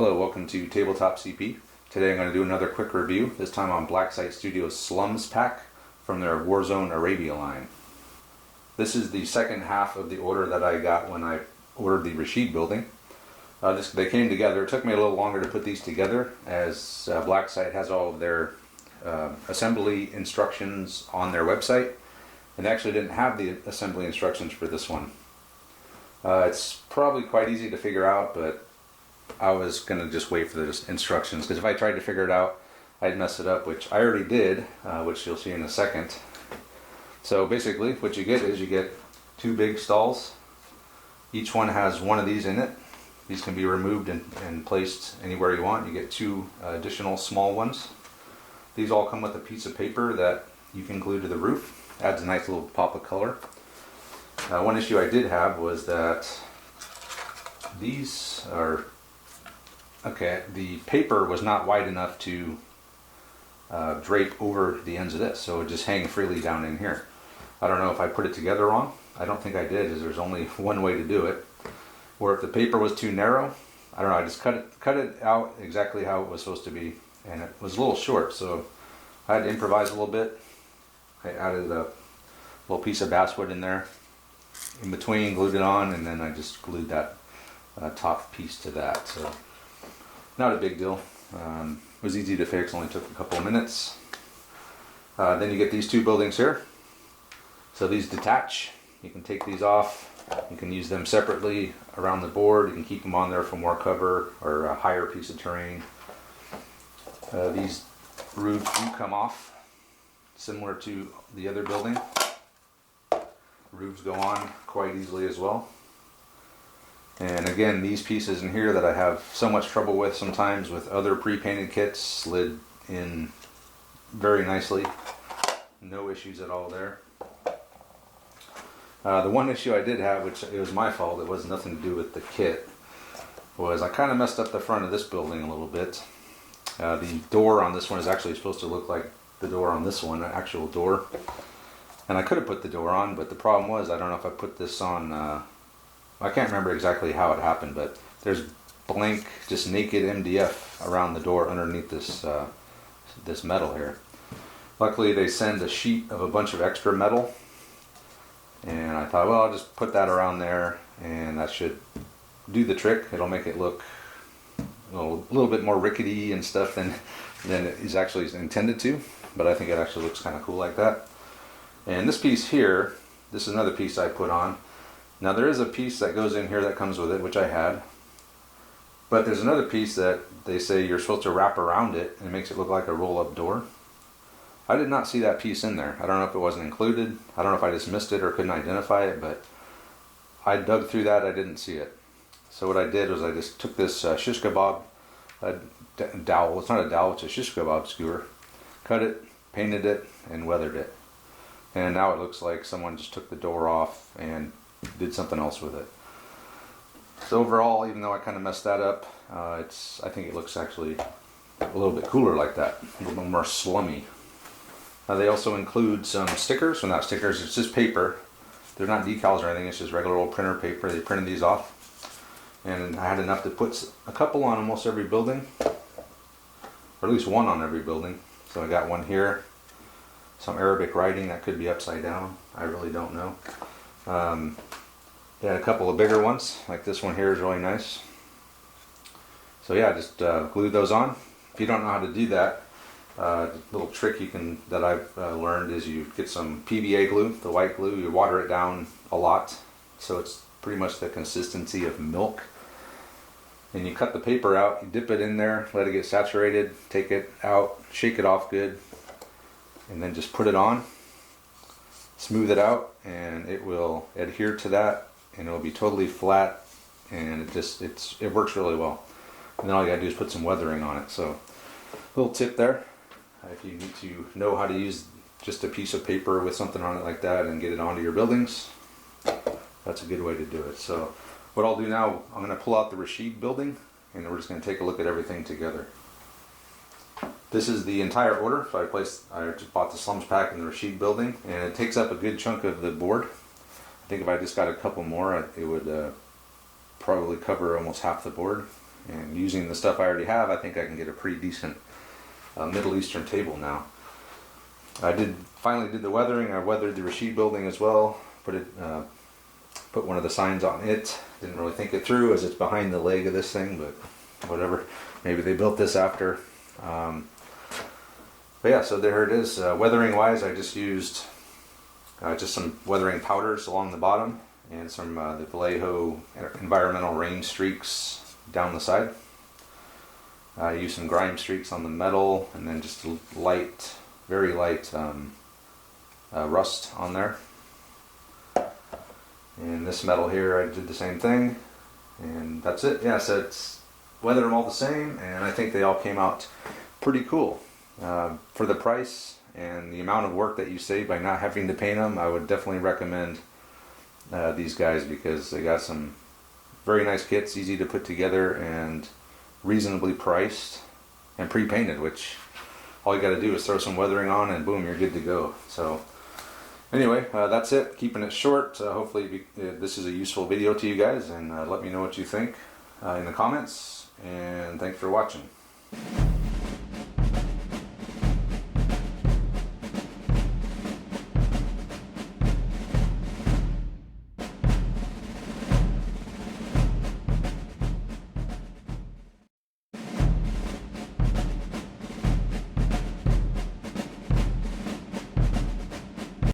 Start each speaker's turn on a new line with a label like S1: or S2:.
S1: Hello, welcome to Tabletop CP. Today I'm going to do another quick review, this time on Blacksite Studios' Slums Pack from their Warzone Arabia line. This is the second half of the order that I got when I ordered the Rashid building. They came together. It took me a little longer to put these together as Blacksite has all of their assembly instructions on their website, and they actually didn't have the assembly instructions for this one. It's probably quite easy to figure out, but I was going to just wait for the instructions, because if I tried to figure it out, I'd mess it up, which I already did, which you'll see in a second. So basically what you get is you get two big stalls. Each one has one of these in it. These can be removed and placed anywhere you want. You get two additional small ones. These all come with a piece of paper that you can glue to the roof. Adds a nice little pop of color. One issue I did have was that these are the paper was not wide enough to drape over the ends of this, so it would just hang freely down in here. I don't know if I put it together wrong. I don't think I did, as there's only one way to do it. Or if the paper was too narrow, I don't know, I just cut it out exactly how it was supposed to be, and it was a little short, so I had to improvise a little bit. I added a little piece of basswood in there in between, glued it on, and then I just glued that top piece to that. So not a big deal. It was easy to fix, only took a couple of minutes. Then you get these two buildings here. So these detach. You can take these off. You can use them separately around the board. You can keep them on there for more cover or a higher piece of terrain. These roofs do come off, similar to the other building. Roofs go on quite easily as well. And again, these pieces in here that I have so much trouble with sometimes with other pre-painted kits slid in very nicely. No issues at all there. The one issue I did have, which it was my fault, it was nothing to do with the kit, was I kind of messed up the front of this building a little bit. The door on this one is actually supposed to look like the door on this one, an actual door. And I could have put the door on, but the problem was, I don't know if I put this on, I can't remember exactly how it happened, but there's blank, just naked MDF around the door underneath this this metal here. Luckily they send a sheet of a bunch of extra metal, and I thought, well, I'll just put that around there and that should do the trick. It'll make it look a little bit more rickety and stuff than it is actually intended to, but I think it actually looks kind of cool like that. And this piece here, this is another piece I put on. Now there is a piece that goes in here that comes with it, which I had, but there's another piece that they say you're supposed to wrap around it and it makes it look like a roll-up door. I did not see that piece in there. I don't know if it wasn't included. I don't know if I just missed it or couldn't identify it, but I dug through that, I didn't see it. So what I did was I just took this shish kebab dowel, it's not a dowel, it's a shish kebab skewer, cut it, painted it, and weathered it. And now it looks like someone just took the door off and did something else with it. So overall, even though I kind of messed that up, I think it looks actually a little bit cooler like that, a little bit more slummy. They also include some stickers. Well, not stickers, it's just paper. They're not decals or anything, it's just regular old printer paper. They printed these off. And I had enough to put a couple on almost every building, or at least one on every building. So I got one here. Some Arabic writing that could be upside down. I really don't know. Yeah, a couple of bigger ones, like this one here is really nice. So yeah, just glued those on. If you don't know how to do that, little trick that I've learned is you get some PVA glue, the white glue, you water it down a lot, so it's pretty much the consistency of milk. And you cut the paper out, you dip it in there, let it get saturated, take it out, shake it off good, and then just put it on, smooth it out, and it will adhere to that, and it will be totally flat, and it works really well. And then all you gotta do is put some weathering on it. So little tip there, if you need to know how to use just a piece of paper with something on it like that and get it onto your buildings, that's a good way to do it. So what I'll do now, I'm going to pull out the Rashid building and we're just going to take a look at everything together. This is the entire order. So I just bought the Slums Pack in the Rashid building, and it takes up a good chunk of the board. I think if I just got a couple more, it would probably cover almost half the board. And using the stuff I already have, I think I can get a pretty decent Middle Eastern table now. I finally did the weathering. I weathered the Rashid building as well. Put one of the signs on it. Didn't really think it through as it's behind the leg of this thing, but whatever. Maybe they built this after. But yeah, so there it is. Weathering wise, I just used just some weathering powders along the bottom and some the Vallejo environmental rain streaks down the side. I used some grime streaks on the metal and then just light, very light rust on there. And this metal here, I did the same thing, and that's it. Yeah, so it's weathered them all the same, and I think they all came out pretty cool. For the price and the amount of work that you save by not having to paint them, I would definitely recommend these guys because they got some very nice kits, easy to put together, and reasonably priced and pre-painted, which all you got to do is throw some weathering on and boom, you're good to go. So anyway, that's it. Keeping it short. Hopefully this is a useful video to you guys, and let me know what you think in the comments, and thanks for watching.